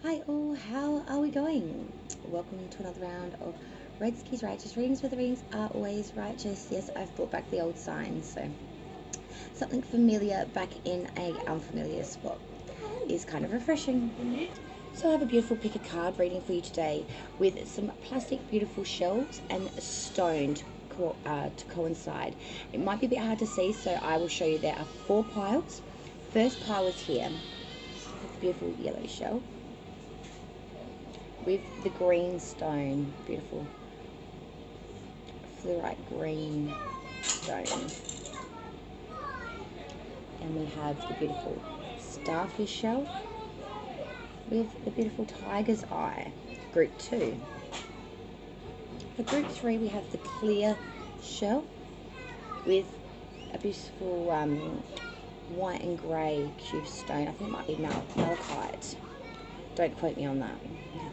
Hi all, how are we going? Welcome to another round of Redski's Righteous Readings, where the readings are always righteous. Yes, I've brought back the old signs, so something familiar back in a unfamiliar spot is kind of refreshing. So I have a beautiful pick a card reading for you today with some plastic beautiful shells and stone to coincide. It might be a bit hard to see, so I will show you there are four piles. First pile is here with the beautiful yellow shell with the green stone, beautiful fluorite green stone. And we have the beautiful starfish shell with the beautiful tiger's eye, group 2. For group 3 we have the clear shell with a beautiful white and grey cube stone. I think it might be malachite. Don't quote me on that.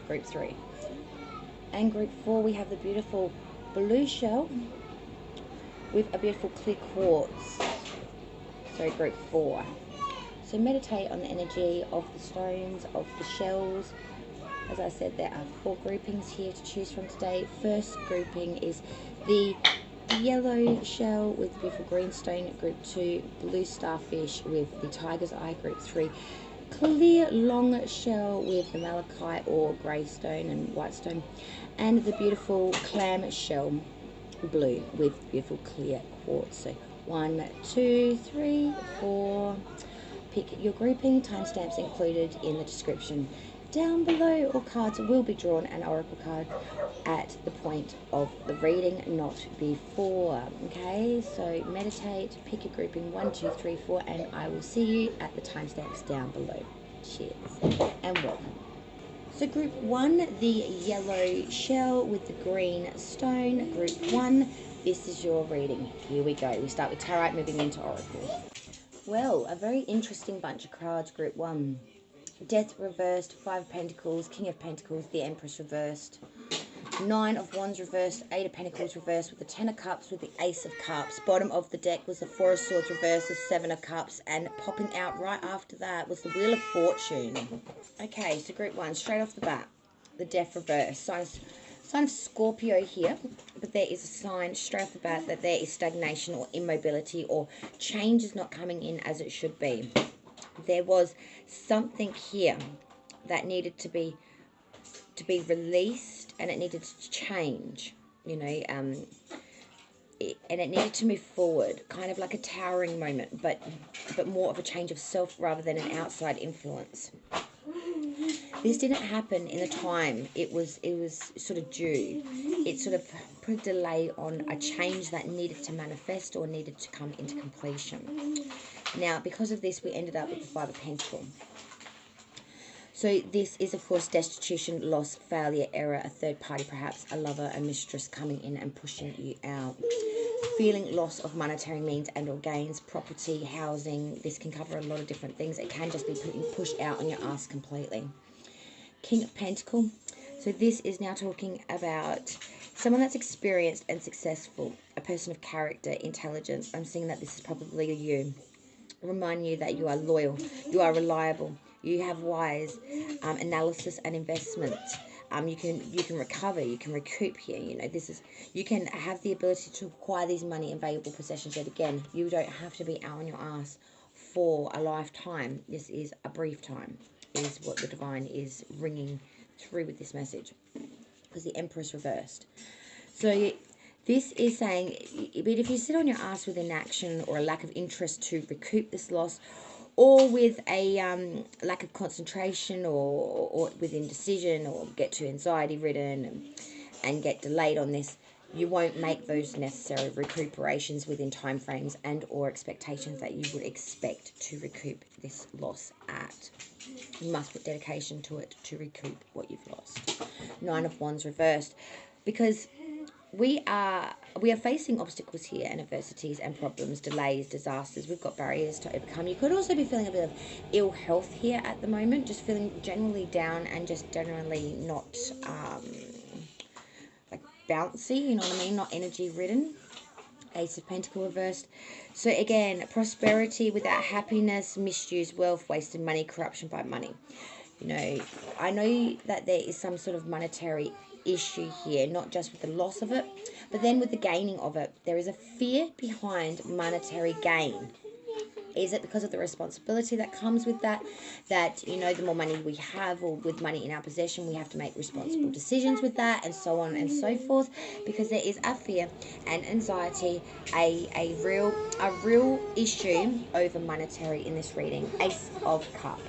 Group 3. And group 4 we have the beautiful blue shell with a beautiful clear quartz. So group 4. So meditate on the energy of the stones, of the shells. As I said, there are 4 groupings here to choose from today. First grouping is the yellow shell with the beautiful green stone, group 2, blue starfish with the tiger's eye, group 3, clear long shell with the malachite or grey stone and white stone, and the beautiful clam shell blue with beautiful clear quartz. So 1, 2, 3, 4. Pick your grouping, timestamps included in the description down below. All cards will be drawn an oracle card at the point of the reading, not before. Okay, so meditate, pick your grouping 1, 2, 3, 4, and I will see you at the timestamps down below. Cheers and welcome. So group 1, the yellow shell with the green stone. Group 1, this is your reading. Here we go. We start with tarot, moving into oracle. Well, a very interesting bunch of cards, group 1. Death reversed, 5 of Pentacles, King of Pentacles, the Empress reversed, 9 of Wands reversed, 8 of Pentacles reversed with the 10 of Cups with the Ace of Cups. Bottom of the deck was the 4 of Swords reversed, the 7 of Cups, and popping out right after that was the Wheel of Fortune. Okay, so group 1, straight off the bat, the Death reversed. Sign of Scorpio here, but there is a sign straight off the bat that there is stagnation or immobility or change is not coming in as it should be. There was something here that needed to be released, and it needed to change, and it needed to move forward, kind of like a towering moment, but more of a change of self rather than an outside influence. This didn't happen in the time it was sort of due. It sort of put a delay on a change that needed to manifest or needed to come into completion. Now, because of this, we ended up with the 5 of Pentacles. So this is, of course, destitution, loss, failure, error, a third party, perhaps a lover, a mistress coming in and pushing you out. Feeling loss of monetary means and or gains, property, housing. This can cover a lot of different things. It can just be pushed out on your ass completely. King of Pentacles. So this is now talking about someone that's experienced and successful, a person of character, intelligence. I'm seeing that this is probably you. Remind you that you are loyal, you are reliable, you have wise analysis and investment. You can recover, you can recoup here. You can have the ability to acquire these money and valuable possessions. Yet again, you don't have to be out on your ass for a lifetime. This is a brief time, is what the divine is ringing through with this message, because the Empress reversed. So this is saying, but if you sit on your ass with inaction or a lack of interest to recoup this loss, or with a lack of concentration, or with indecision, or get too anxiety ridden and get delayed on this, you won't make those necessary recuperations within time frames and or expectations that you would expect to recoup this loss at. You must put dedication to it to recoup what you've lost. 9 of Wands reversed, because we are facing obstacles here and adversities and problems, delays, disasters. We've got barriers to overcome. You could also be feeling a bit of ill health here at the moment, just feeling generally down and just generally not like bouncy, you know what I mean, not energy ridden. Ace of Pentacles reversed. So again, prosperity without happiness, misused wealth, wasted money, corruption by money. You know, I know that there is some sort of monetary issue here, not just with the loss of it, but then with the gaining of it. There is a fear behind monetary gain. Is it because of the responsibility that comes with that? That, you know, the more money we have, or with money in our possession, we have to make responsible decisions with that, and so on and so forth. Because there is a fear and anxiety, a real issue over monetary in this reading. Ace of Cups.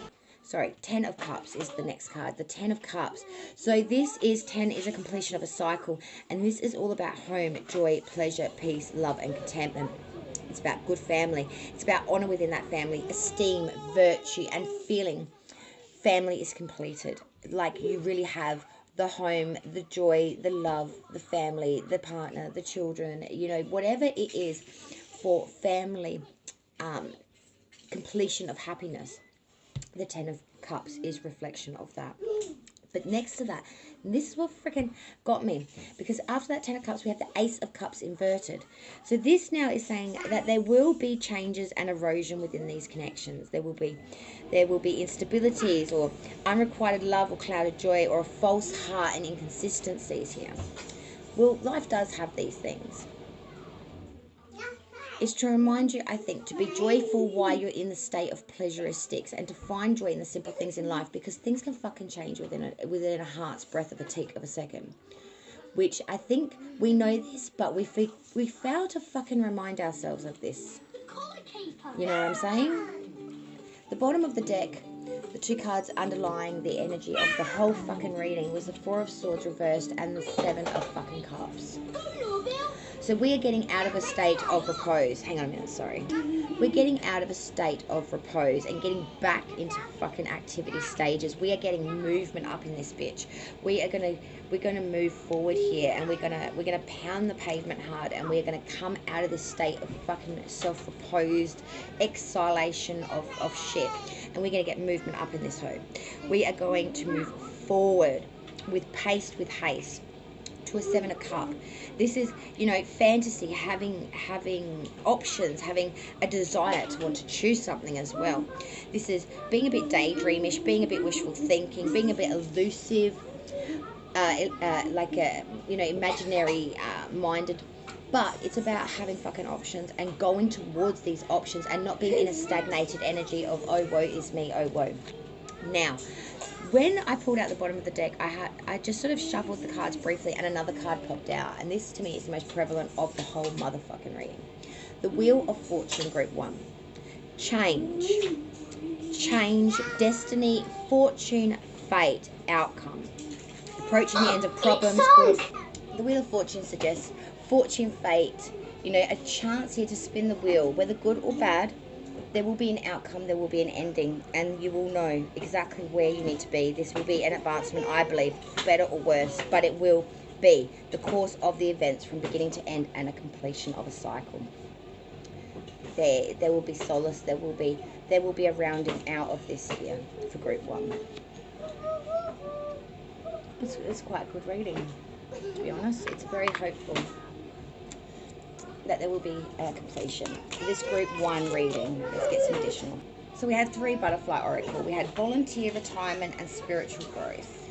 Sorry, 10 of Cups is the next card, the 10 of Cups. So this is 10 is a completion of a cycle, and this is all about home, joy, pleasure, peace, love, and contentment. It's about good family. It's about honor within that family, esteem, virtue, and feeling family is completed. Like, you really have the home, the joy, the love, the family, the partner, the children, you know, whatever it is for family, completion of happiness. The 10 of Cups is reflection of that. But next to that, this is what freaking got me, because after that 10 of Cups, we have the Ace of Cups inverted. So this now is saying that there will be changes and erosion within these connections. There will be instabilities, or unrequited love, or clouded joy, or a false heart and inconsistencies here. Well, life does have these things. Is to remind you, I think, to be joyful while you're in the state of pleasuristics, and to find joy in the simple things in life, because things can fucking change within a heart's breath of a tick of a second. Which I think we know this, but we fail to fucking remind ourselves of this. You know what I'm saying? The bottom of the deck, the two cards underlying the energy of the whole fucking reading, was the Four of Swords reversed and the Seven of fucking Cups. So we are getting out of a state of repose. Hang on a minute, sorry. We're getting out of a state of repose and getting back into fucking activity stages. We are getting movement up in this bitch. We're gonna move forward here, and we're gonna pound the pavement hard, and we're gonna come out of this state of fucking self-reposed exhalation of shit. And we're gonna get movement up in this hoe. We are going to move forward with pace, with haste, to a Seven of Cups. This is, you know, fantasy, having options, having a desire to want to choose something as well. This is being a bit daydreamish, being a bit wishful thinking, being a bit elusive, like a, you know, imaginary minded. But it's about having fucking options and going towards these options, and not being in a stagnated energy of, oh, woe is me, oh, woe. Now, when I pulled out the bottom of the deck, I just sort of shuffled the cards briefly, and another card popped out. And this, to me, is the most prevalent of the whole motherfucking reading. The Wheel of Fortune, Group 1. Change. Change, destiny, fortune, fate, outcome. Approaching the end of problems. The Wheel of Fortune suggests fortune, fate, you know, a chance here to spin the wheel, whether good or bad. There will be an outcome, there will be an ending, and you will know exactly where you need to be. This will be an advancement, I believe, better or worse, but it will be the course of the events from beginning to end, and a completion of a cycle. There will be solace, there will be a rounding out of this here for Group 1. It's quite a good reading, to be honest. It's very hopeful that there will be a completion. This Group 1 reading, let's get some additional. So we had 3 Butterfly Oracle. We had volunteer, retirement, and spiritual growth.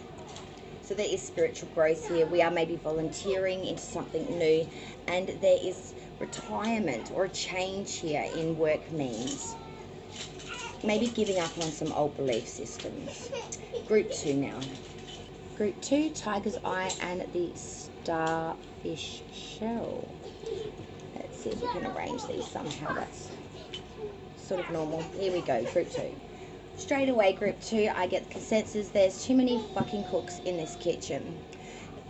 So there is spiritual growth here. We are maybe volunteering into something new, and there is retirement or a change here in work means. Maybe giving up on some old belief systems. Group 2 now. Group 2, Tiger's Eye and the Starfish Shell. Let's see if we can arrange these somehow. That's sort of normal. Here we go, Group 2. Straight away, Group 2, I get the consensus. There's too many fucking cooks in this kitchen.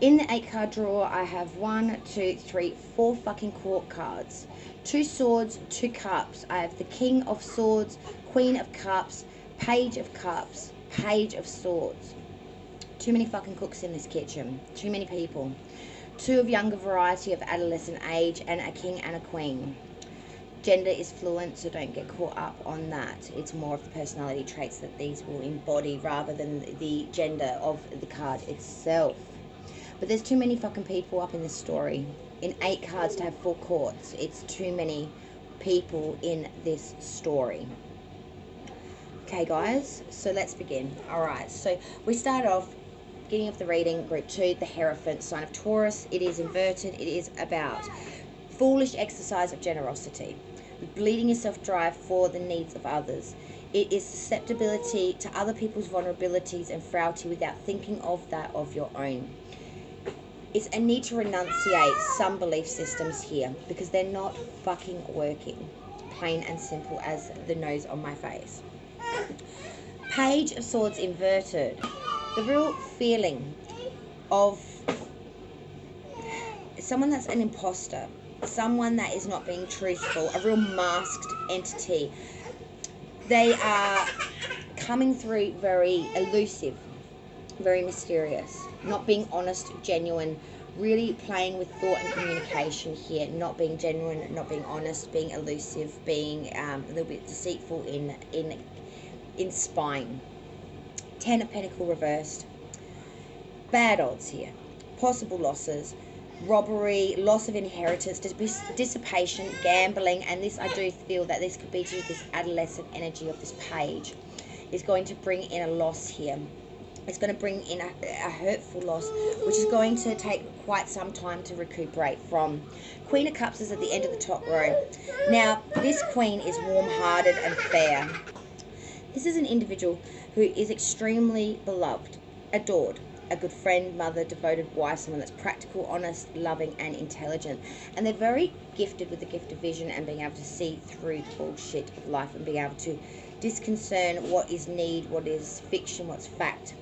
In the 8 card drawer, I have 1, 2, 3, 4 fucking court cards. 2 swords, 2 cups. I have the King of Swords, Queen of Cups, Page of Cups, Page of Swords. Too many fucking cooks in this kitchen. Too many people. 2 of younger variety of adolescent age, and a king and a queen. Gender is fluent, so don't get caught up on that. It's more of the personality traits that these will embody rather than the gender of the card itself. But there's too many fucking people up in this story. In 8 cards to have 4 courts, it's too many people in this story. Okay, guys, so let's begin. All right, so we start off, beginning of the reading, group 2, the Hierophant, sign of Taurus. It is inverted. It is about foolish exercise of generosity, bleeding yourself dry for the needs of others. It is susceptibility to other people's vulnerabilities and frailty without thinking of that of your own. It's a need to renunciate some belief systems here because they're not fucking working. Plain and simple as the nose on my face. Page of Swords inverted. The real feeling of someone that's an imposter, someone that is not being truthful, a real masked entity. They are coming through very elusive, very mysterious, not being honest, genuine, really playing with thought and communication here, not being genuine, not being honest, being elusive, being a little bit deceitful in spine. 10 of Pentacles reversed. Bad odds here. Possible losses, robbery, loss of inheritance, dissipation, gambling, and this, I do feel that this could be due to this adolescent energy of this page, is going to bring in a loss here. It's going to bring in a hurtful loss, which is going to take quite some time to recuperate from. Queen of Cups is at the end of the top row. Now, this queen is warm-hearted and fair. This is an individual who is extremely beloved, adored, a good friend, mother, devoted wife, someone that's practical, honest, loving, and intelligent. And they're very gifted with the gift of vision and being able to see through the bullshit of life and being able to disconcern what is need, what is fiction, what's fact.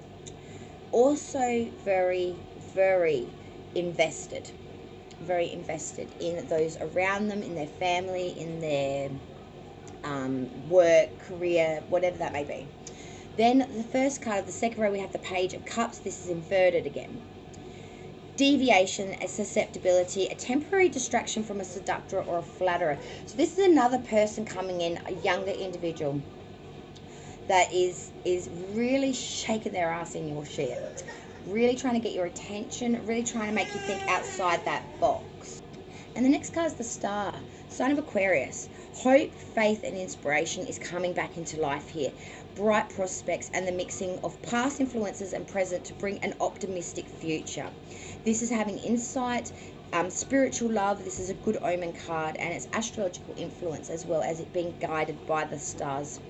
Also very, very invested in those around them, in their family, in their work, career, whatever that may be. Then the first card of the second row, we have the Page of Cups. This is inverted again. Deviation, a susceptibility, a temporary distraction from a seductor or a flatterer. So this is another person coming in, a younger individual that is really shaking their ass in your shit, really trying to get your attention, really trying to make you think outside that box. And the next card is the Star, sign of Aquarius. Hope, faith, and inspiration is coming back into life here. Bright prospects and the mixing of past influences and present to bring an optimistic future. This is having insight, spiritual love. This is a good omen card, and it's astrological influence as well as it being guided by the stars.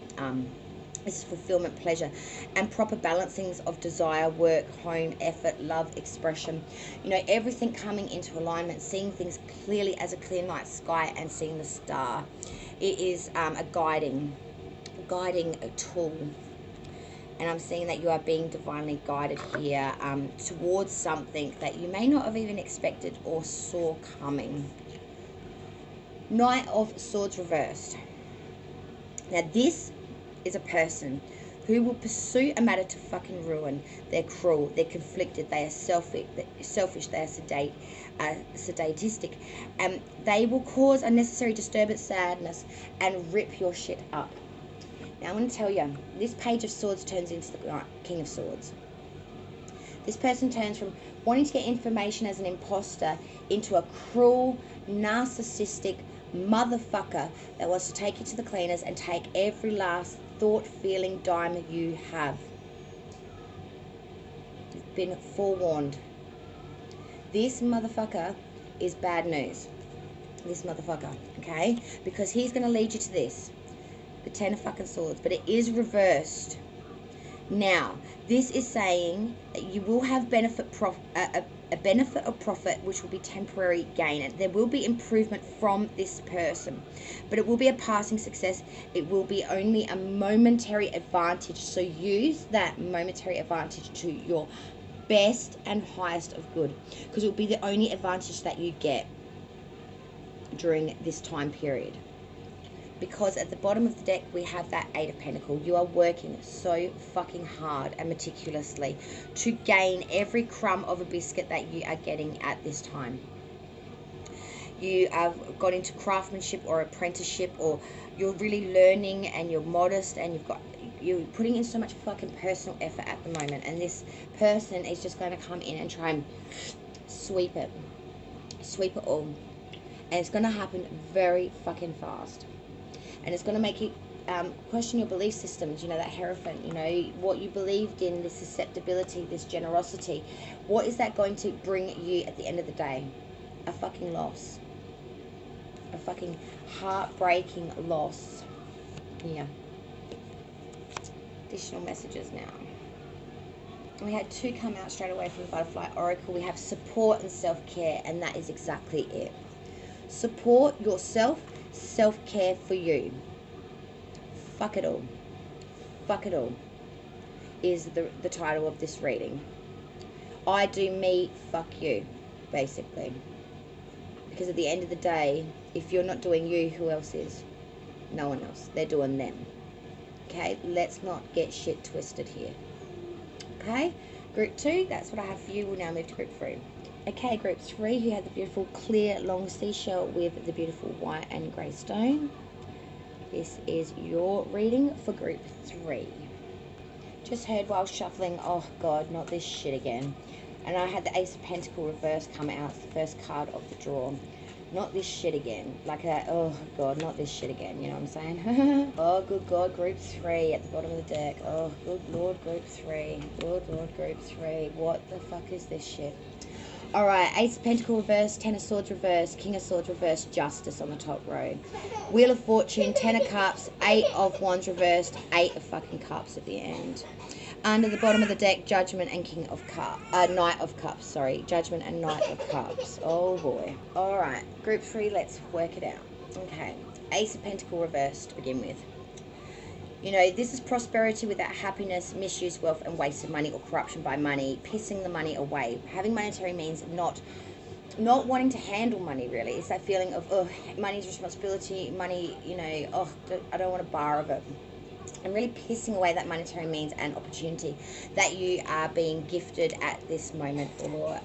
This is fulfillment, pleasure, and proper balancings of desire, work, home, effort, love, expression. You know, everything coming into alignment, seeing things clearly as a clear night sky and seeing the star. It is a guiding tool. And I'm seeing that you are being divinely guided here towards something that you may not have even expected or saw coming. Knight of Swords reversed. Now this is a person who will pursue a matter to fucking ruin. They're cruel, they're conflicted, they are selfish, they are sadistic, and they will cause unnecessary disturbance, sadness, and rip your shit up. Now I'm going to tell you, this Page of Swords turns into the King of Swords. This person turns from wanting to get information as an imposter into a cruel, narcissistic motherfucker that wants to take you to the cleaners and take every last thought, feeling, dime you have. You've been forewarned. This motherfucker is bad news. This motherfucker, okay? Because he's going to lead you to this. The 10 of fucking Swords. But it is reversed. Now, this is saying that you will have a benefit of profit, which will be temporary gain. And there will be improvement from this person, but it will be a passing success. It will be only a momentary advantage. So use that momentary advantage to your best and highest of good, because it will be the only advantage that you get during this time period. Because at the bottom of the deck, we have that 8 of Pentacles. You are working so fucking hard and meticulously to gain every crumb of a biscuit that you are getting at this time. You have got into craftsmanship or apprenticeship, or you're really learning and you're modest and you're putting in so much fucking personal effort at the moment. And this person is just going to come in and try and sweep it all. And it's going to happen very fucking fast. And it's going to make you question your belief systems, you know, that Hierophant, you know, what you believed in, this susceptibility, this generosity. What is that going to bring you at the end of the day? A fucking loss. A fucking heartbreaking loss. Yeah. Additional messages now. We had 2 come out straight away from the Butterfly Oracle. We have support and self-care, and that is exactly it. Support yourself, self-care for you. Fuck it all. Fuck it all is the title of this reading. I do me, fuck you, basically. Because at the end of the day, if you're not doing you, who else is? No one else. They're doing them. Okay, let's not get shit twisted here. Okay, group 2, that's what I have for you. We'll now move to group 3. Okay, group 3, who had the beautiful clear long seashell with the beautiful white and grey stone. This is your reading for group 3. Just heard while shuffling, oh God, not this shit again. And I had the Ace of Pentacle reverse come out. It's the first card of the draw. Not this shit again. Like that, oh God, not this shit again. You know what I'm saying? Oh, good God, group 3 at the bottom of the deck. Oh, good Lord, group 3. Good Lord, group 3. What the fuck is this shit? Alright, Ace of Pentacle reverse, Ten of Swords reverse, King of Swords reverse, Justice on the top row. Wheel of Fortune, Ten of Cups, 8 of Wands reversed, 8 of fucking Cups at the end. Under the bottom of the deck, Judgment and King of Cups. Knight of Cups, sorry. Judgment and Knight of Cups. Oh boy. Alright, group 3, let's work it out. Okay, Ace of Pentacle reversed to begin with. You know, this is prosperity without happiness, misuse, wealth, and wasted money or corruption by money, pissing the money away. Having monetary means not wanting to handle money, really. It's that feeling of, oh, money's responsibility, money, you know, oh, I don't want to borrow it. And really pissing away that monetary means and opportunity that you are being gifted at this moment or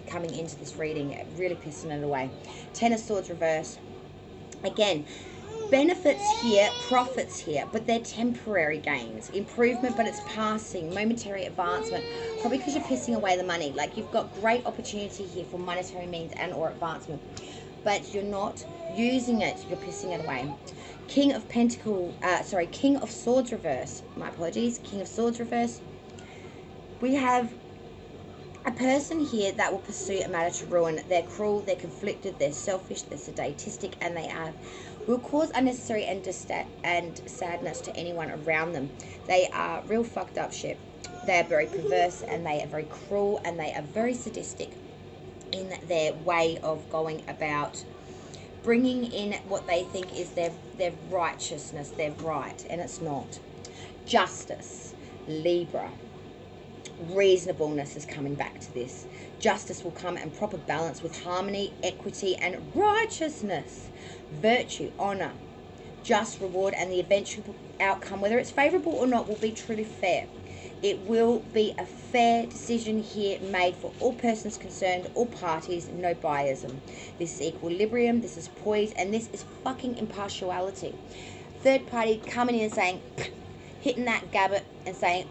coming into this reading, really pissing it away. Ten of Swords reverse. Again, benefits here, profits here, but they're temporary gains. Improvement, but it's passing. Momentary advancement, probably because you're pissing away the money. Like, you've got great opportunity here for monetary means and or advancement, but you're not using it. You're pissing it away. King of Swords reverse. My apologies. King of Swords reverse. We have a person here that will pursue a matter to ruin. They're cruel, they're conflicted, they're selfish, they're sadistic, and they will cause unnecessary and sadness to anyone around them. They are real fucked up shit. They are very perverse, and they are very cruel, and they are very sadistic in their way of going about bringing in what they think is their righteousness, their right, and it's not. Justice, Libra. Reasonableness is coming back to this. Justice will come and proper balance with harmony, equity, and righteousness. Virtue, honor, just reward, and the eventual outcome, whether it's favorable or not, will be truly fair. It will be a fair decision here made for all persons concerned, all parties, no biasm. This is equilibrium, this is poise, and this is fucking impartiality. Third party coming in and saying, hitting that gabbit and saying,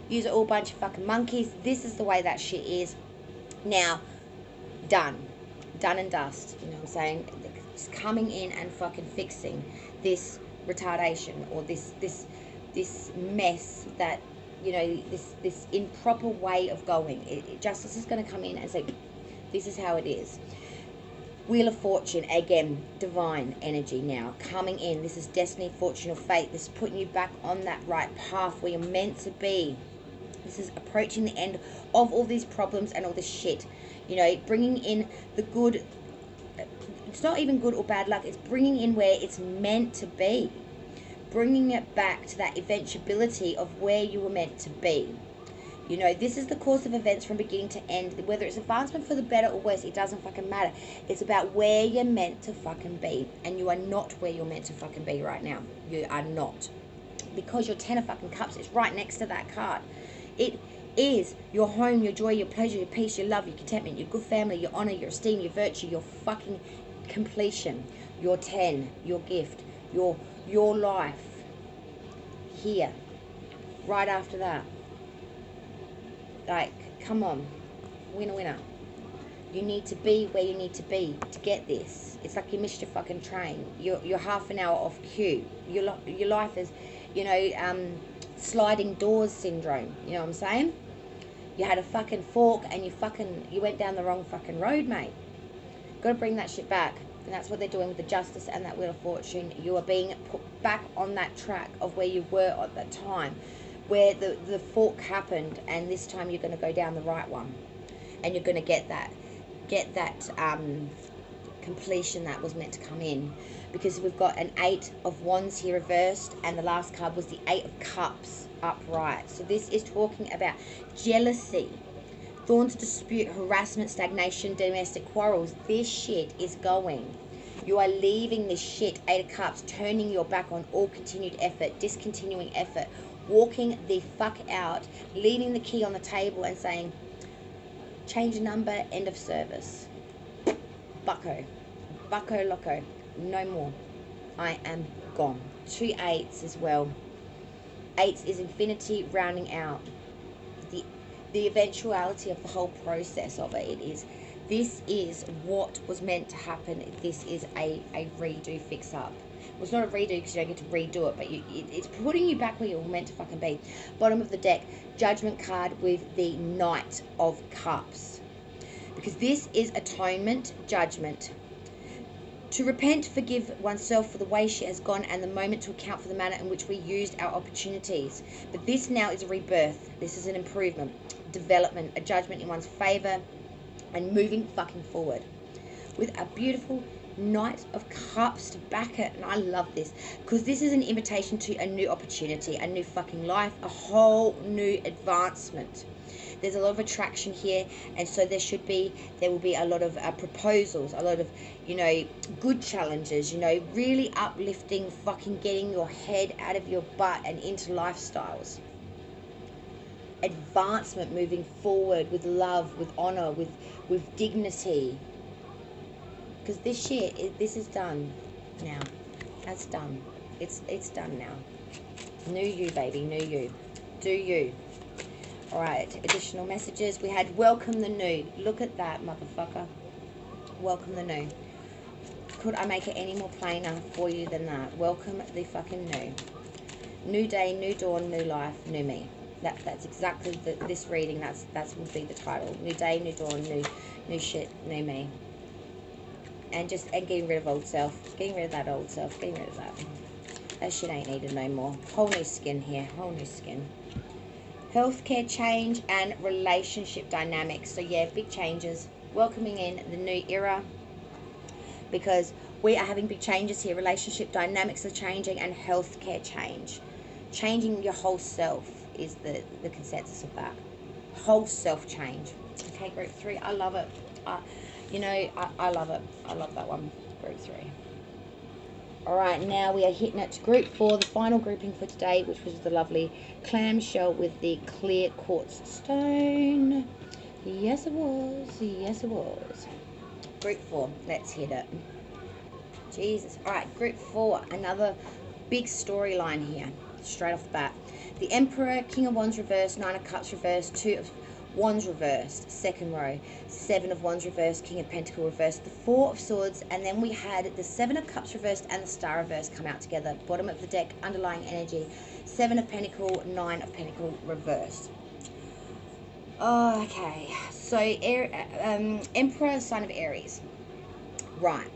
use all bunch of fucking monkeys. This is the way that shit is. Now, done and dust. You know what I'm saying? It's coming in and fucking fixing this retardation or this mess that, you know, this improper way of going. Justice is going to come in and say, this is how it is. Wheel of Fortune, again, divine energy now coming in. This is destiny, fortune, or fate. This is putting you back on that right path where you're meant to be. This is approaching the end of all these problems and all this shit. You know, bringing in the good. It's not even good or bad luck. It's bringing in where it's meant to be. Bringing it back to that eventuality of where you were meant to be. You know, this is the course of events from beginning to end. Whether it's advancement for the better or worse, it doesn't fucking matter. It's about where you're meant to fucking be. And you are not where you're meant to fucking be right now. You are not. Because your Ten of fucking Cups is right next to that card. It is your home, your joy, your pleasure, your peace, your love, your contentment, your good family, your honor, your esteem, your virtue, your fucking completion, your 10, your gift, your life. Here. Right after that. Like, come on. Winner, winner. You need to be where you need to be to get this. It's like you missed your fucking train. You're half an hour off cue. Your life is, you know, sliding doors syndrome. You know what I'm saying? You had a fucking fork and you went down the wrong fucking road, mate. Got to bring that shit back. And that's what they're doing with the Justice and that Wheel of Fortune. You are being put back on that track of where you were at that time, where the fork happened, and this time you're going to go down the right one, and you're going to get that completion that was meant to come in, because we've got an 8 of Wands here reversed, and the last card was the 8 of Cups upright. So this is talking about jealousy, thorns, dispute, harassment, stagnation, domestic quarrels. This shit is going. You are leaving this shit, 8 of Cups, turning your back on all continued effort, discontinuing effort, walking the fuck out, leaving the key on the table and saying, change number, end of service. Bucko loco, no more. I am gone. 2 8s as well. 8s is infinity, rounding out. The eventuality of the whole process of it is, this is what was meant to happen. This is a redo, fix up. Well, it's not a redo because you don't get to redo it, but it's putting you back where you were meant to fucking be. Bottom of the deck, Judgment card with the Knight of Cups. Because this is atonement, judgment. To repent, forgive oneself for the way she has gone, and the moment to account for the manner in which we used our opportunities. But this now is a rebirth. This is an improvement, development, a judgment in one's favour, and moving fucking forward. With a beautiful Knight of Cups to back it. And I love this, because this is an invitation to a new opportunity, a new fucking life, a whole new advancement. There's a lot of attraction here, and so there will be a lot of proposals, a lot of, you know, good challenges, you know, really uplifting, fucking getting your head out of your butt and into lifestyles. Advancement, moving forward with love, with honor, with dignity. Because this shit, this is done now. That's done. It's done now. New you, baby, new you. Do you. Alright, additional messages. We had welcome the new. Look at that, motherfucker. Welcome the new. Could I make it any more plainer for you than that? Welcome the fucking new. New day, new dawn, new life, new me. That's exactly this reading. That's would be the title. New day, new dawn, new shit, new me. And getting rid of old self. Getting rid of that old self. Getting rid of that. That shit ain't needed no more. Whole new skin here. Whole new skin. Healthcare change and relationship dynamics. So yeah, big changes. Welcoming in the new era, because we are having big changes here. Relationship dynamics are changing, and healthcare change. Changing your whole self is the consensus of that. Whole self change. Okay, group 3. I love it. You know, I love it. I love that one. Group 3. Alright, now we are hitting it to group 4, the final grouping for today, which was the lovely clamshell with the clear quartz stone. Yes, it was. Yes, it was. Group 4. Let's hit it. Jesus. Alright, group 4. Another big storyline here, straight off the bat. The Emperor, King of Wands reversed, 9 of Cups reversed, 2 of Wands reversed, second row, 7 of Wands reversed, King of Pentacles reversed, the 4 of Swords, and then we had the 7 of Cups reversed and the Star reversed come out together. Bottom of the deck, underlying energy, 7 of Pentacles, 9 of Pentacles reversed. Okay, so Emperor, sign of Aries. Right.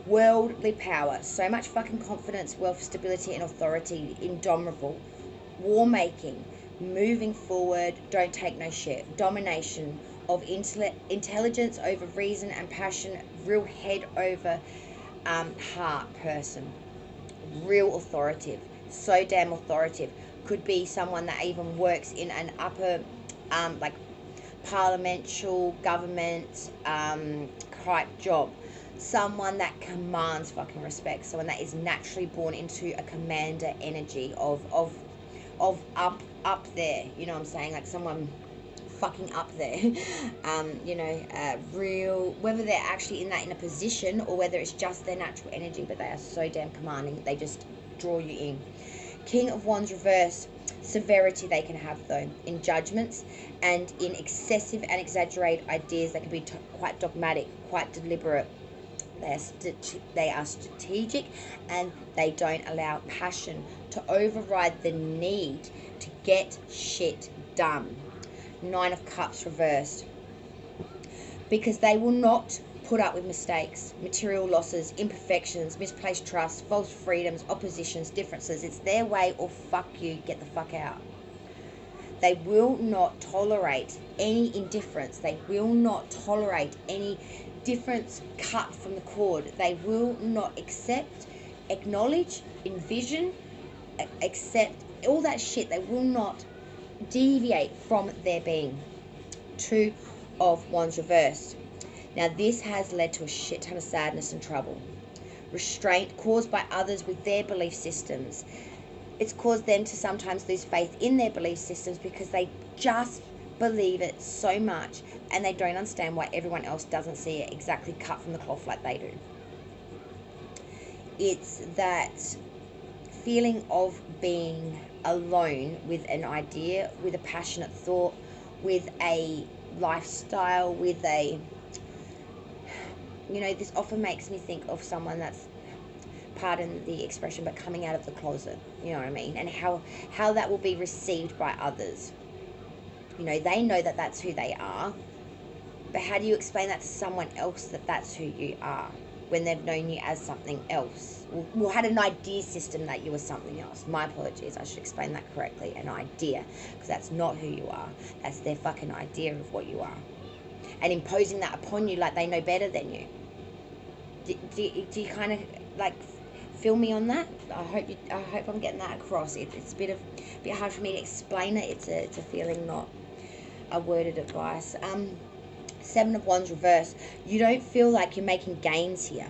Worldly power, so much fucking confidence, wealth, stability, and authority, indomitable, war making, moving forward, don't take no shit, domination of intelligence over reason and passion, real head over heart person, real authoritative, so damn authoritative. Could be someone that even works in an upper like parliamentary government type job. Someone that commands fucking respect, someone that is naturally born into a commander energy of up there, you know what I'm saying, like someone fucking up there. You know, real, whether they're actually in a position or whether it's just their natural energy, but they are so damn commanding, they just draw you in. King of Wands reverse, severity they can have, though, in judgments and in excessive and exaggerated ideas. They can be quite dogmatic, quite deliberate. They are strategic, and they don't allow passion to override the need to get shit done. 9 of Cups reversed. Because they will not put up with mistakes, material losses, imperfections, misplaced trust, false freedoms, oppositions, differences. It's their way, or fuck you, get the fuck out. They will not tolerate any indifference. They will not tolerate any difference cut from the cord. They will not accept, acknowledge, envision, accept all that shit. They will not deviate from their being. 2 of Wands reversed. Now this has led to a shit ton of sadness and trouble. Restraint caused by others with their belief systems. It's caused them to sometimes lose faith in their belief systems because they just believe it so much, and they don't understand why everyone else doesn't see it exactly cut from the cloth like they do. It's that feeling of being alone with an idea, with a passionate thought, with a lifestyle, with a, you know, this often makes me think of someone that's, pardon the expression, but coming out of the closet, you know what I mean, and how that will be received by others. You know, they know that that's who they are, but how do you explain that to someone else, that that's who you are, when they've known you as something else, or had an idea system that you were something else? My apologies, I should explain that correctly. An idea, because that's not who you are. That's their fucking idea of what you are, and imposing that upon you like they know better than you. Do you kind of like feel me on that? I hope I'm getting that across. It's a bit hard for me to explain it. It's a feeling, not a worded advice. 7 of Wands reverse. You don't feel like you're making gains here.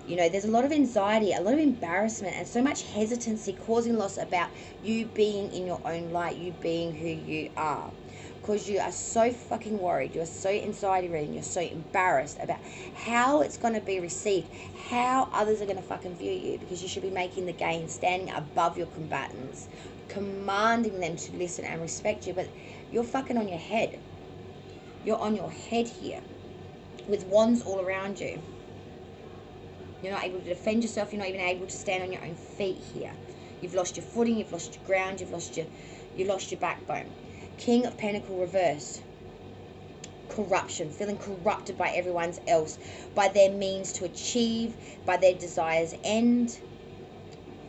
You know, there's a lot of anxiety, a lot of embarrassment, and so much hesitancy, causing loss about you being in your own light, you being who you are. Because you are so fucking worried, you're so anxiety-ridden, you're so embarrassed about how it's going to be received, how others are going to fucking view you, because you should be making the gains, standing above your combatants, commanding them to listen and respect you, but you're fucking on your head. You're on your head here, with wands all around you. You're not able to defend yourself, you're not even able to stand on your own feet here. You've lost your footing, you've lost your ground, you've lost your backbone. King of Pentacles reversed. Corruption, feeling corrupted by everyone else, by their means to achieve, by their desires end,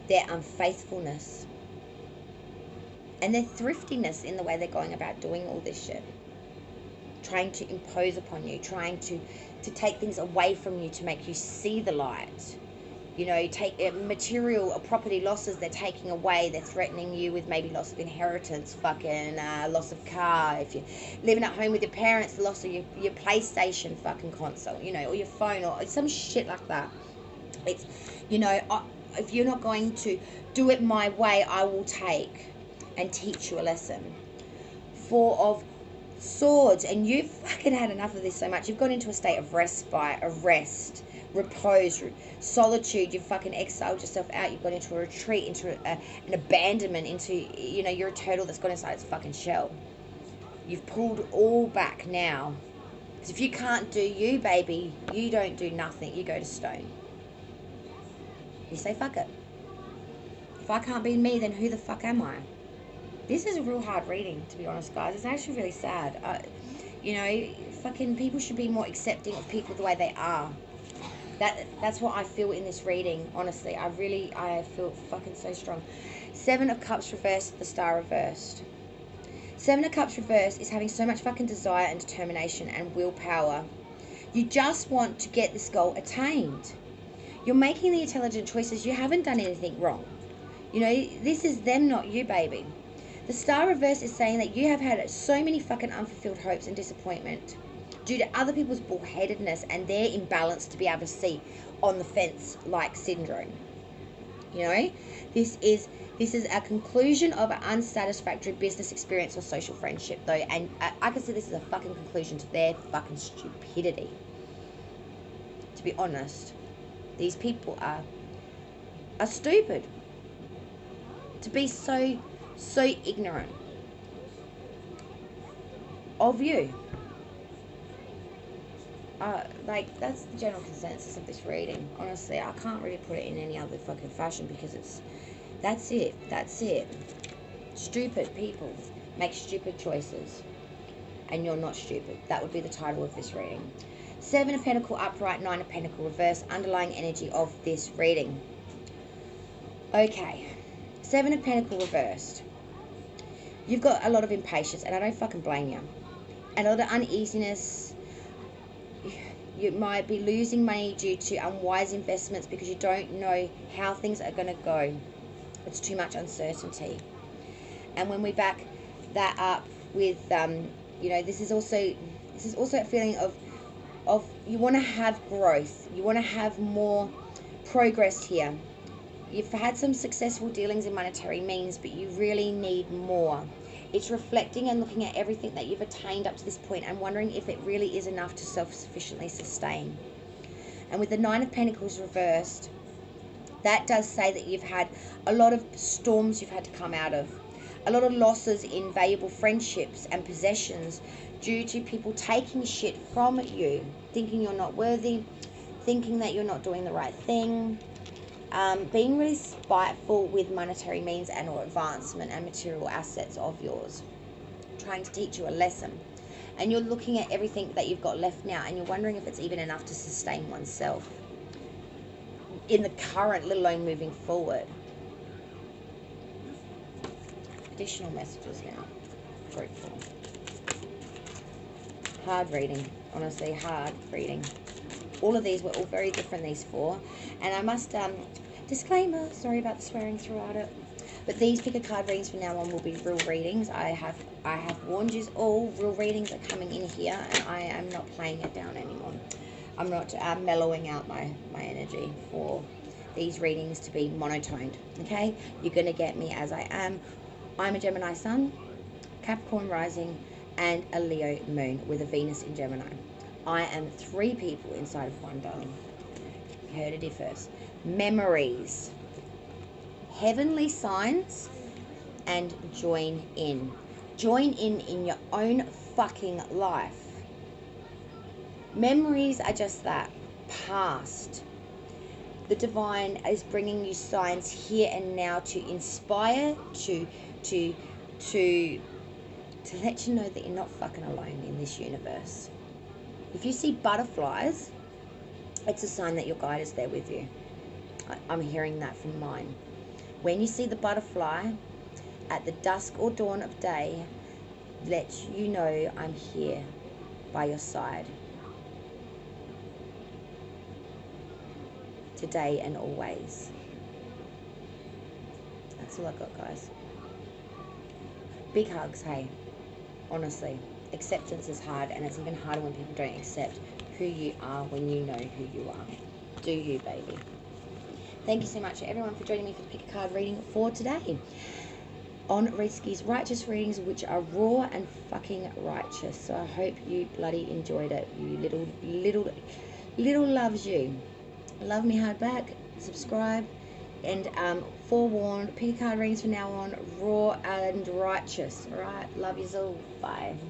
their unfaithfulness, and their thriftiness in the way they're going about doing all this shit. Trying to impose upon you, trying to take things away from you to make you see the light. You know, take material or property losses they're taking away. They're threatening you with maybe loss of inheritance, fucking loss of car. If you're living at home with your parents, the loss of your PlayStation fucking console, you know, or your phone, or some shit like that. It's, you know, if you're not going to do it my way, I will take and teach you a lesson. 4 of Swords, and you've fucking had enough of this so much. You've gone into a state of respite, arrest, repose, solitude. You've fucking exiled yourself out. You've gone into a retreat, into an abandonment, into, you know, you're a turtle that's gone inside its fucking shell. You've pulled all back now. Because if you can't do you, baby, you don't do nothing. You go to stone. You say, fuck it. If I can't be me, then who the fuck am I? This is a real hard reading, to be honest, guys. It's actually really sad. You know, fucking people should be more accepting of people the way they are. That's what I feel in this reading, honestly. I feel fucking so strong. 7 of Cups reversed, the Star reversed. 7 of Cups reversed is having so much fucking desire and determination and willpower. You just want to get this goal attained. You're making the intelligent choices. You haven't done anything wrong. You know, this is them, not you, baby. The Star reverse is saying that you have had so many fucking unfulfilled hopes and disappointment due to other people's bullheadedness and their imbalance to be able to see on the fence like syndrome. You know, this is a conclusion of an unsatisfactory business experience or social friendship, though, and I can see this as a fucking conclusion to their fucking stupidity. To be honest, these people are stupid. To be so so ignorant of you. Like, that's the general consensus of this reading. Honestly, I can't really put it in any other fucking fashion because that's it. Stupid people make stupid choices, and you're not stupid. That would be the title of this reading. 7 of Pentacle upright, 9 of Pentacle reverse, underlying energy of this reading. Okay, 7 of Pentacle reversed. You've got a lot of impatience, and I don't fucking blame you. And a lot of uneasiness. You might be losing money due to unwise investments because you don't know how things are going to go. It's too much uncertainty. And when we back that up with, this is also a feeling of you want to have growth. You want to have more progress here. You've had some successful dealings in monetary means, but you really need more. It's reflecting and looking at everything that you've attained up to this point and wondering if it really is enough to self-sufficiently sustain. And with the 9 of Pentacles reversed, that does say that you've had a lot of storms you've had to come out of. A lot of losses in valuable friendships and possessions due to people taking shit from you, thinking you're not worthy, thinking that you're not doing the right thing. Being really spiteful with monetary means and or advancement and material assets of yours, trying to teach you a lesson. And you're looking at everything that you've got left now and you're wondering if it's even enough to sustain oneself in the current, let alone moving forward. Additional messages now. Grateful. Hard reading. Honestly, hard reading. All of these were all very different, these 4. And I must, disclaimer, sorry about the swearing throughout it. But these pick a card readings from now on will be real readings. I have warned you all, real readings are coming in here, and I am not playing it down anymore. I'm not mellowing out my energy for these readings to be monotoned, okay? You're going to get me as I am. I'm a Gemini Sun, Capricorn Rising, and a Leo Moon with a Venus in Gemini. I am 3 people inside of one, darling. You heard it here first. Memories, heavenly signs, and join in. Join in your own fucking life. Memories are just that, past. The divine is bringing you signs here and now to inspire, to let you know that you're not fucking alone in this universe. If you see butterflies, it's a sign that your guide is there with you. I'm hearing that from mine. When you see the butterfly at the dusk or dawn of day, let you know I'm here by your side. Today and always. That's all I got, guys. Big hugs, hey. Honestly, acceptance is hard, and it's even harder when people don't accept who you are when you know who you are. Do you, baby? Thank you so much, everyone, for joining me for the pick a card reading for today on Reski's Righteous Readings, which are raw and fucking righteous. So I hope you bloody enjoyed it. You little loves you. Love me hard back. Subscribe. And forewarned, pick a card readings from now on, raw and righteous. All right, love you all. Bye.